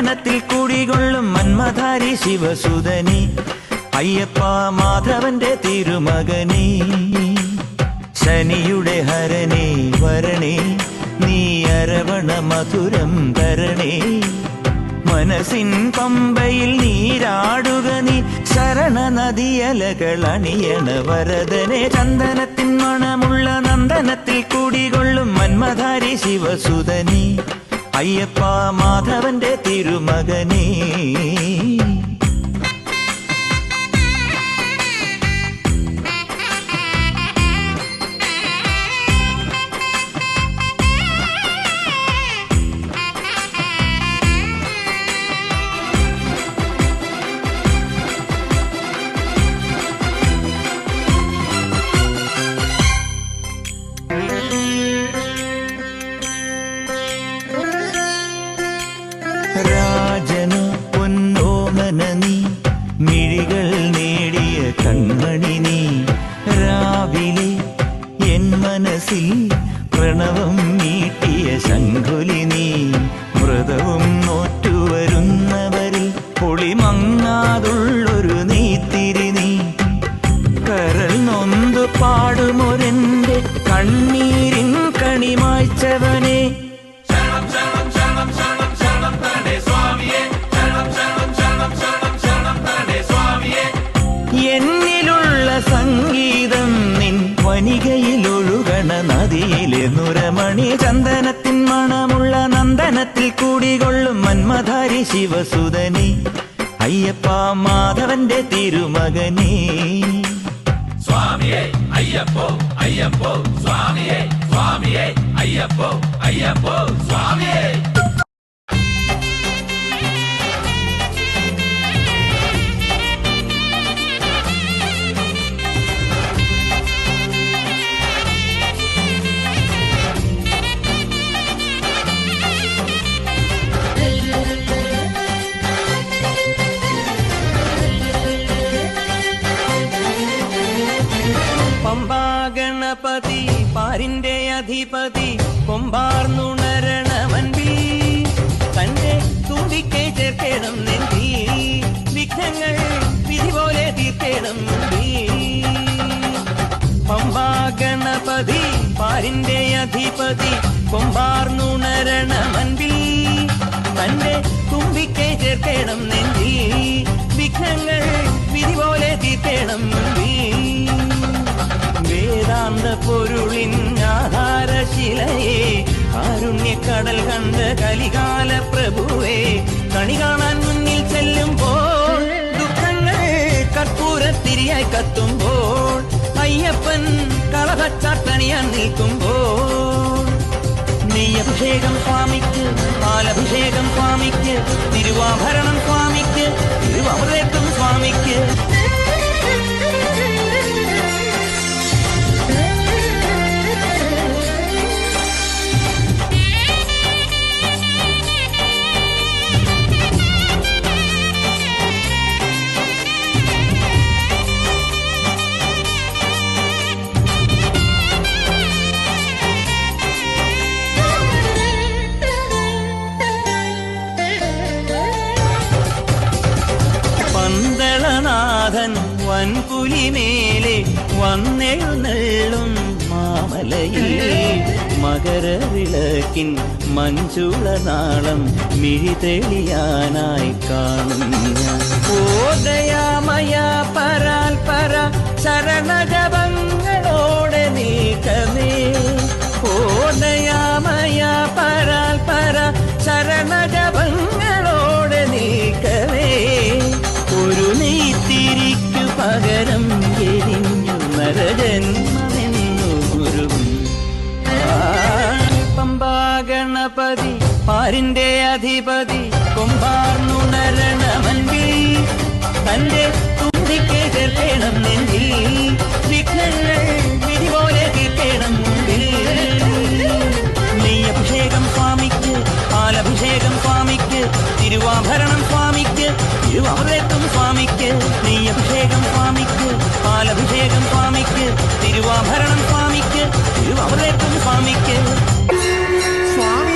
ചന്ദനത്തിൽ കുടികൊള്ളും മന്മധാരി ശിവസുതനി അയ്യപ്പ മാധവന്റെ തിരുമകനീ ശനിയുടെ ഹരണേ വരണേ നീ അരവണ മധുരം തരണേ മനസ്സിൻ പമ്പയിൽ നീരാടുക നീ ശരണ നദിയലകൾ അണിയണ വരദനെ ചന്ദനത്തിൻ മണമുള്ള നന്ദനത്തിൽ കുടികൊള്ളും മന്മധാരി ശിവസുതനി അയ്യപ്പ മാധവന്റെ തിരുമകനീ രാജനു പൊന്നോമന നീ മിഴികൾ നേടിയ കൺമണി നീ രാവിലെ എൻ മനസ്സിൽ പ്രണവം നീട്ടിയ ശംഖുലി നീ വ്രതവും നോറ്റുവരുന്നവരിൽ പൊളിമങ്ങാതുള്ളൊരു നീത്തിരി നീ കരൾ നൊന്തു പാടുമൊരെന്റെ കണ്ണീരിൻ കണിമായ്ച്ചവനെ എന്നിലുള്ള സംഗീതം നിൻ വനികയിലൊഴുകണ നദിയിലെ നുരമണി ചന്ദനത്തിൻ മണമുള്ള നന്ദനത്തിൽ കൂടികൊള്ളും മന്മധാരി ശിവസുതനി അയ്യപ്പ മാധവന്റെ തിരുമകനീ സ്വാമിയേ അയ്യപ്പോ അയ്യപ്പോ സ്വാമിയേ സ്വാമിയേ അയ്യപ്പോ അയ്യപ്പോ സ്വാമിയേ പമ്പാ ഗണപതി പാരിന്റെ അധിപതി കൊമ്പാർന്നുണരണമൻപി തന്റെ തുമ്പിക്കെ ചേർക്കണം നെഞ്ചി വിഘ്നങ്ങൾ വിധി പോലെ തീർക്കണം പമ്പാ ഗണപതി പാരിന്റെ അധിപതി കൊമ്പാർന്നുണരണമൻപി തന്റെ തുമ്പിക്കെ ചേർക്കണം നെഞ്ചി വിഘ്നങ്ങൾ വിധി പോലെ തീർക്കണം വേദാന്ത പൊരുളിൻ ആധാരശിലയെ കാരുണ്യക്കടൽ കണ്ട കലികാല പ്രഭുവേ കണി കാണാൻ മുന്നിൽ ചെല്ലുമ്പോൾ ദുഃഖങ്ങൾ കർപ്പൂരത്തിരിയായി കത്തുമ്പോൾ അയ്യപ്പൻ കളഭച്ചാട്ടണിയാൻ നിൽക്കുമ്പോൾ നെയ്യഭിഷേകം സ്വാമിക്ക് പാലഭിഷേകം സ്വാമിക്ക് തിരുവാഭരണം സ്വാമിക്ക് തിരുവമൃതത്വം സ്വാമിക്ക് പന്തളനാഥൻ വൻപുലിമേലെ വന്നെഴുന്നള്ളും മാമലയിൽ മകരവിളക്കിൻ മഞ്ചുളനാളം മിഴിതെളിയാനായി കാണും ഞാൻ ഓദയാമയ പരാൽ പര ശരണജപങ്ങളോടെ നീക്കമേ ഓദയാമയ പരാൽ പര ശരണജപങ്ങളോടെ നീക്കമേ ഒരു നെയ്ത്തിരിക്കു പകരം എരിഞ്ഞു നരജന്മമെന്നു ഗുരുവും പമ്പാ ഗണപതി പാരിന്റെ അധിപതി കൊമ്പാർന്നുണരണമൻപിൽ തന്റെ തുമ്പിക്കെ ചേർക്കണം നെഞ്ചിൽ വിഘ്നങ്ങൾ വിധി പോലെ തീർക്കണം മുമ്പിൽ നെയ്യഭിഷേകം സ്വാമിക്ക് പാലഭിഷേകം സ്വാമിക്ക് തിരുവാഭരണം സ്വാമിക്ക് തിരുവമൃതത്വം സ്വാമിക്ക് നെയ്യഭിഷേകം സ്വാമിക്ക് പാലഭിഷേകം സ്വാമിക്ക് തിരുവാഭരണം സ്വാമിക്ക് തിരുവമൃതത്വം സ്വാമിക്ക് സ്വാമി